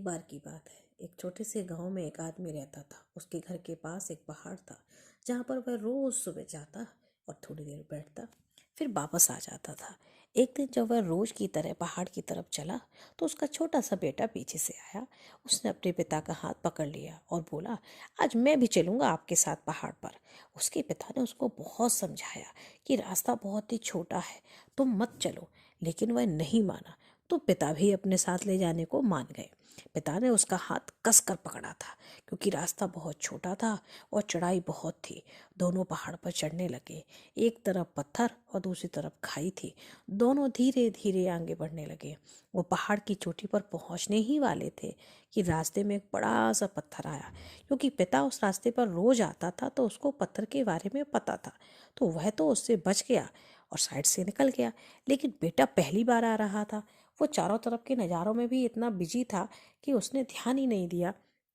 एक बार की बात है, एक छोटे से गांव में एक आदमी रहता था। उसके घर के पास एक पहाड़ था, जहाँ पर वह रोज सुबह जाता और थोड़ी देर बैठता, फिर वापस आ जाता था। एक दिन जब वह रोज की तरह पहाड़ की तरफ चला, तो उसका छोटा सा बेटा पीछे से आया। उसने अपने पिता का हाथ पकड़ लिया और बोला, आज मैं भी चलूंगा आपके साथ पहाड़ पर। उसके पिता ने उसको बहुत समझाया कि रास्ता बहुत ही छोटा है, तुम मत चलो, लेकिन वह नहीं माना। तो पिता भी अपने साथ ले जाने को मान गए। पिता ने उसका हाथ कस कर पकड़ा था, क्योंकि रास्ता बहुत छोटा था और चढ़ाई बहुत थी। दोनों पहाड़ पर चढ़ने लगे। एक तरफ पत्थर और दूसरी तरफ खाई थी। दोनों धीरे धीरे आगे बढ़ने लगे। वो पहाड़ की चोटी पर पहुंचने ही वाले थे कि रास्ते में एक बड़ा सा पत्थर आया। क्योंकि पिता उस रास्ते पर रोज आता था, तो उसको पत्थर के बारे में पता था, तो वह तो उससे बच गया और साइड से निकल गया। लेकिन बेटा पहली बार आ रहा था। वो चारों तरफ के नज़ारों में भी इतना बिजी था कि उसने ध्यान ही नहीं दिया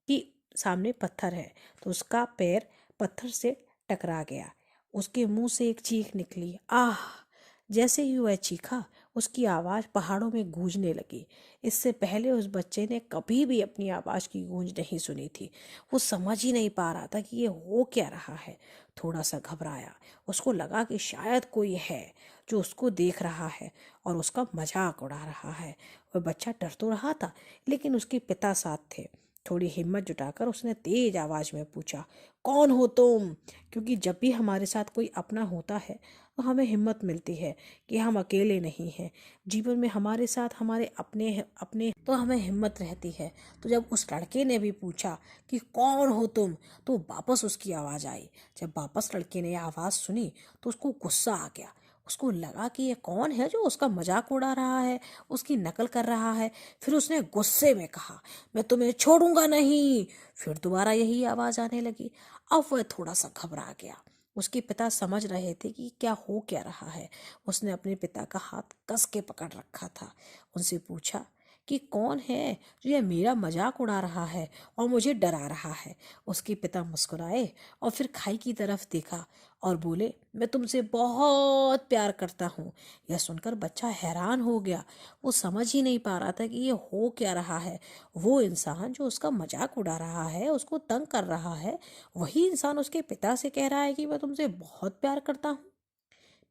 कि सामने पत्थर है। तो उसका पैर पत्थर से टकरा गया। उसके मुंह से एक चीख निकली, आह! जैसे ही वह चीखा, उसकी आवाज़ पहाड़ों में गूंजने लगी। इससे पहले उस बच्चे ने कभी भी अपनी आवाज़ की गूंज नहीं सुनी थी। वो समझ ही नहीं पा रहा था कि ये हो क्या रहा है। थोड़ा सा घबराया। उसको लगा कि शायद कोई है जो उसको देख रहा है और उसका मजाक उड़ा रहा है। वह बच्चा डर तो रहा था, लेकिन उसके पिता साथ थे। थोड़ी हिम्मत जुटाकर उसने तेज आवाज में पूछा, कौन हो तुम? क्योंकि जब भी हमारे साथ कोई अपना होता है, तो हमें हिम्मत मिलती है कि हम अकेले नहीं हैं। जीवन में हमारे साथ हमारे अपने तो हमें हिम्मत रहती है। तो जब उस लड़के ने भी पूछा कि कौन हो तुम, तो वापस उसकी आवाज आई। जब वापस लड़के ने आवाज सुनी, तो उसको गुस्सा आ गया। उसको लगा कि ये कौन है जो उसका मजाक उड़ा रहा है, उसकी नकल कर रहा है। फिर उसने गुस्से में कहा, मैं तुम्हें छोड़ूंगा नहीं। फिर दोबारा यही आवाज आने लगी। अब वह थोड़ा सा घबरा गया। उसके पिता समझ रहे थे कि क्या हो क्या रहा है। उसने अपने पिता का हाथ कस के पकड़ रखा था। उनसे पूछा कि कौन है जो यह मेरा मजाक उड़ा रहा है और मुझे डरा रहा है। उसके पिता मुस्कुराए और फिर खाई की तरफ देखा और बोले, मैं तुमसे बहुत प्यार करता हूँ। यह सुनकर बच्चा हैरान हो गया। वो समझ ही नहीं पा रहा था कि ये हो क्या रहा है। वो इंसान जो उसका मजाक उड़ा रहा है, उसको तंग कर रहा है, वही इंसान उसके पिता से कह रहा है कि मैं तुमसे बहुत प्यार करता हूँ।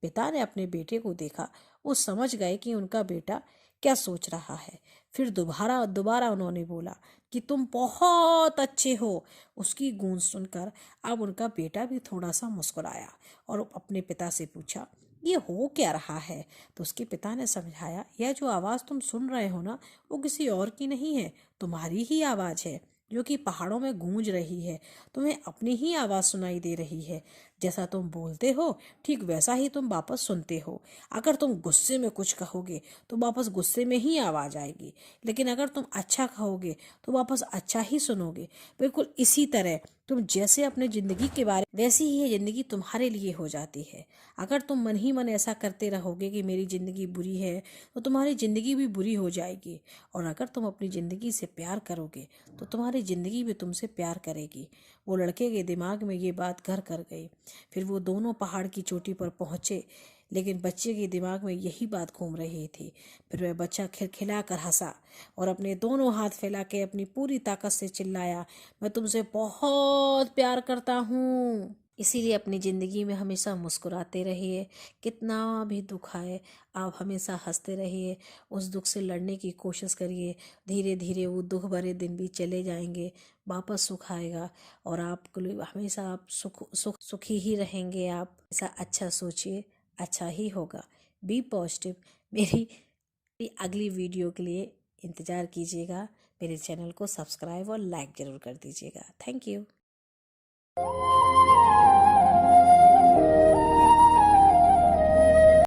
पिता ने अपने बेटे को देखा। वो समझ गए कि उनका बेटा क्या सोच रहा है। फिर दोबारा दोबारा उन्होंने बोला कि तुम बहुत अच्छे हो। उसकी गूंज सुनकर अब उनका बेटा भी थोड़ा सा मुस्कुराया और अपने पिता से पूछा, ये हो क्या रहा है? तो उसके पिता ने समझाया, यह जो आवाज़ तुम सुन रहे हो ना, वो किसी और की नहीं है, तुम्हारी ही आवाज़ है, जो कि पहाड़ों में गूंज रही है। तुम्हें अपनी ही आवाज़ सुनाई दे रही है। जैसा तुम बोलते हो, ठीक वैसा ही तुम वापस सुनते हो। अगर तुम गुस्से में कुछ कहोगे, तो वापस गुस्से में ही आवाज़ आएगी। लेकिन अगर तुम अच्छा कहोगे, तो वापस अच्छा ही सुनोगे। बिल्कुल इसी तरह तुम जैसे अपने ज़िंदगी के बारे, वैसी ही ये ज़िंदगी तुम्हारे लिए हो जाती है। अगर तुम मन ही मन ऐसा करते रहोगे कि मेरी ज़िंदगी बुरी है, तो तुम्हारी ज़िंदगी भी बुरी हो जाएगी। और अगर तुम अपनी ज़िंदगी से प्यार करोगे, तो तुम्हारी ज़िंदगी भी तुमसे प्यार करेगी। वो लड़के के दिमाग में ये बात घर कर गई। फिर वो दोनों पहाड़ की चोटी पर पहुंचे, लेकिन बच्चे के दिमाग में यही बात घूम रही थी। फिर वह बच्चा खिलखिला कर हंसा और अपने दोनों हाथ फैला के अपनी पूरी ताकत से चिल्लाया, मैं तुमसे बहुत प्यार करता हूँ। इसीलिए अपनी ज़िंदगी में हमेशा मुस्कुराते रहिए। कितना भी दुख आए, आप हमेशा हंसते रहिए। उस दुख से लड़ने की कोशिश करिए। धीरे धीरे वो दुख भरे दिन भी चले जाएंगे, वापस सुख आएगा और आपको हमेशा आप सुखी ही रहेंगे। आप ऐसा अच्छा सोचिए, अच्छा ही होगा। Be positive. मेरी अगली वीडियो के लिए इंतज़ार कीजिएगा। मेरे चैनल को सब्सक्राइब और लाइक ज़रूर कर दीजिएगा। Thank you.